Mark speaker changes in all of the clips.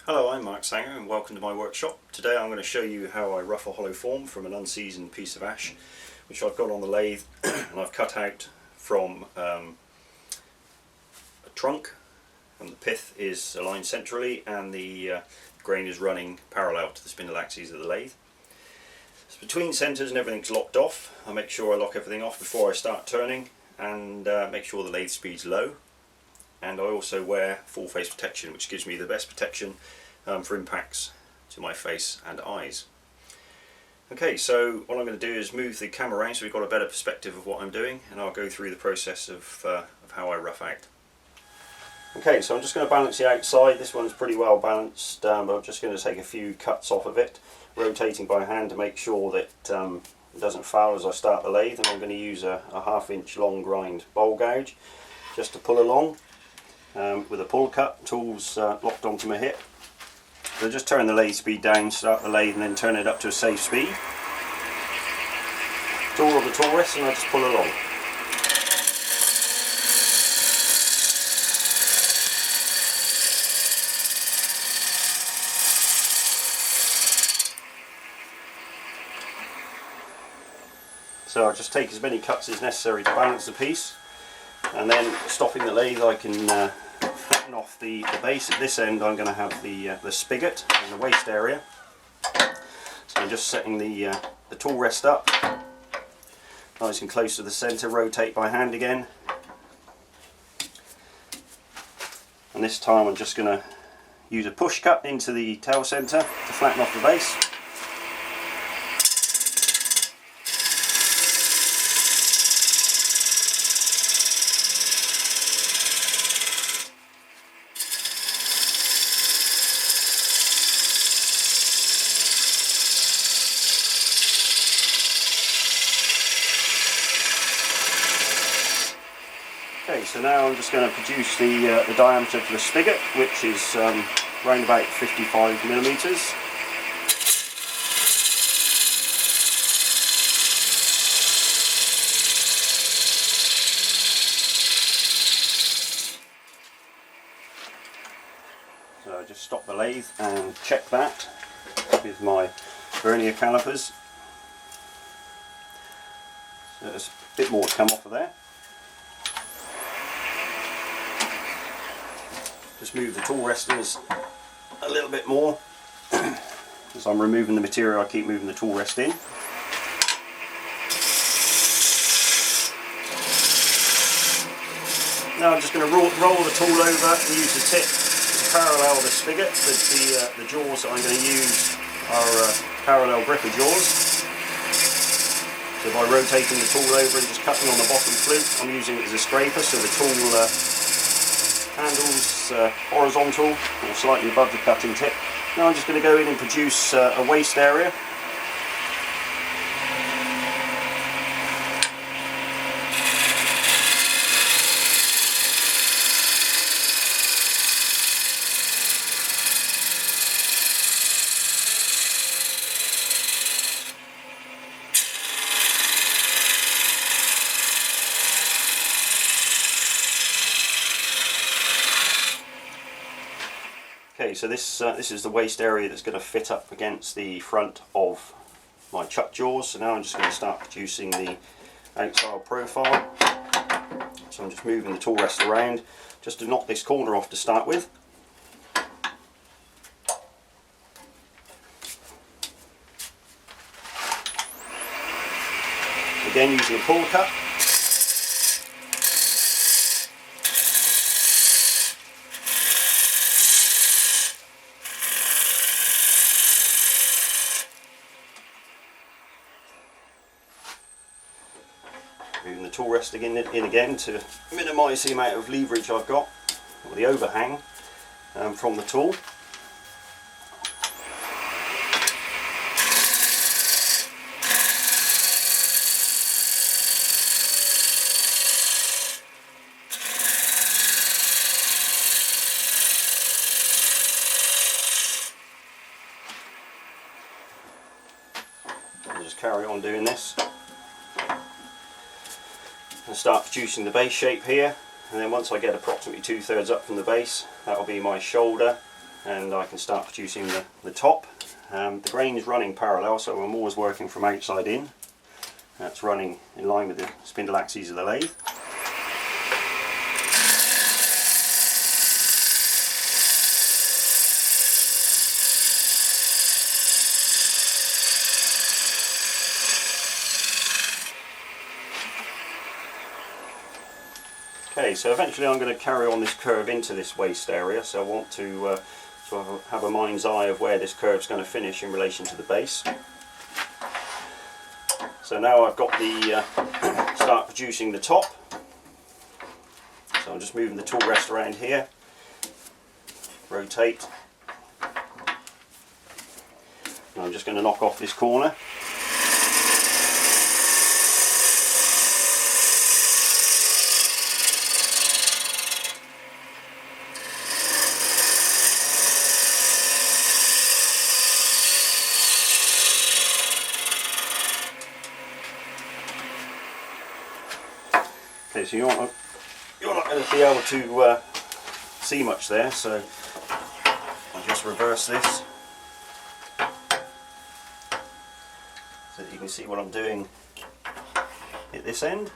Speaker 1: Hello, I'm Mark Sanger and welcome to my workshop. Today I'm going to show you how I rough a hollow form from an unseasoned piece of ash which I've got on the lathe and I've cut out from a trunk, and the pith is aligned centrally and the grain is running parallel to the spindle axes of the lathe. So between centres and everything's locked off. I make sure I lock everything off before I start turning and make sure the lathe speed's low. And I also wear full face protection, which gives me the best protection for impacts to my face and eyes. Okay, so what I'm going to do is move the camera around so we've got a better perspective of what I'm doing, and I'll go through the process of how I rough out. Okay, so I'm just going to balance the outside. This one's pretty well balanced, but I'm just going to take a few cuts off of it, rotating by hand to make sure that it doesn't foul as I start the lathe. And I'm going to use a 1/2 inch long grind bowl gouge just to pull along. With a pull cut, tools locked onto my hip. So just turn the lathe speed down, start the lathe and then turn it up to a safe speed. Tool on the tool rest and I just pull along. So I just take as many cuts as necessary to balance the piece, and then stopping the lathe I can flatten off the base. At this end I'm going to have the spigot and the waste area. So I'm just setting the tool rest up nice and close to the centre, rotate by hand again, and this time I'm just going to use a push cut into the tail centre to flatten off the base. Okay, so now I'm just going to produce the diameter for the spigot, which is around about 55 millimeters. So I just stop the lathe and check that with my vernier calipers. So there's a bit more to come off of there. Just move the tool resters a little bit more. As I'm removing the material, I keep moving the tool rest in. Now I'm just going to roll the tool over and use the tip to parallel the spigot. The jaws that I'm going to use are parallel gripper jaws. So by rotating the tool over and just cutting on the bottom flute, I'm using it as a scraper, so the tool handles horizontal or slightly above the cutting tip. Now I'm just going to go in and produce a waste area. Okay, so this is the waste area that's going to fit up against the front of my chuck jaws. So now I'm just going to start producing the outside profile. So I'm just moving the tool rest around just to knock this corner off to start with. Again using a pull cut. Moving the tool rest in again to minimise the amount of leverage I've got, or the overhang from the tool. I'll just carry on doing this. And start producing the base shape here, and then once I get approximately 2/3 up from the base, that will be my shoulder and I can start producing the top. The grain is running parallel, so I'm always working from outside in. That's running in line with the spindle axes of the lathe. Okay, so eventually I'm going to carry on this curve into this waste area, so I want to sort of have a mind's eye of where this curve's going to finish in relation to the base. So now I've got the start producing the top, so I'm just moving the tool rest around here, rotate, and I'm just going to knock off this corner. Okay, so you're not going to be able to see much there, so I'll just reverse this so that you can see what I'm doing at this end.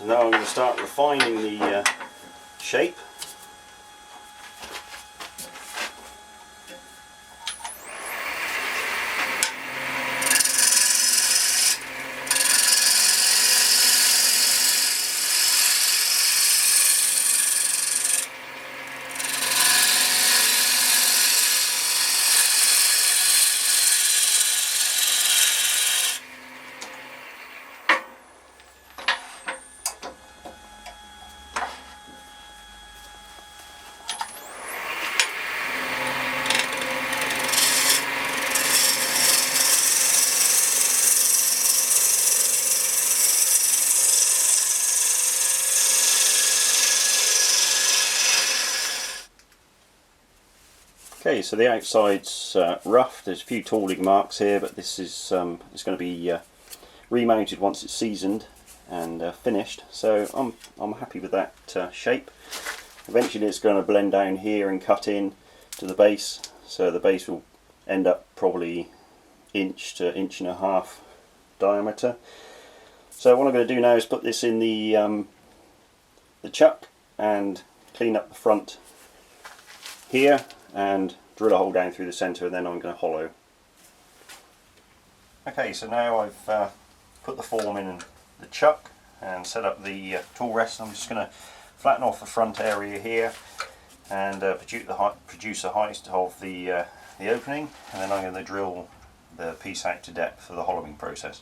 Speaker 1: Now I'm going to start refining the shape. Okay, so the outside's rough. There's a few tooling marks here, but this is it's going to be remounted once it's seasoned and finished. So I'm happy with that shape. Eventually, it's going to blend down here and cut in to the base. So the base will end up probably inch to inch and a half diameter. So what I'm going to do now is put this in the chuck and clean up the front here and drill a hole down through the centre, and then I'm going to hollow. Okay, so now I've put the form in the chuck and set up the tool rest. I'm just going to flatten off the front area here and produce the height of the opening, and then I'm going to drill the piece out to depth for the hollowing process.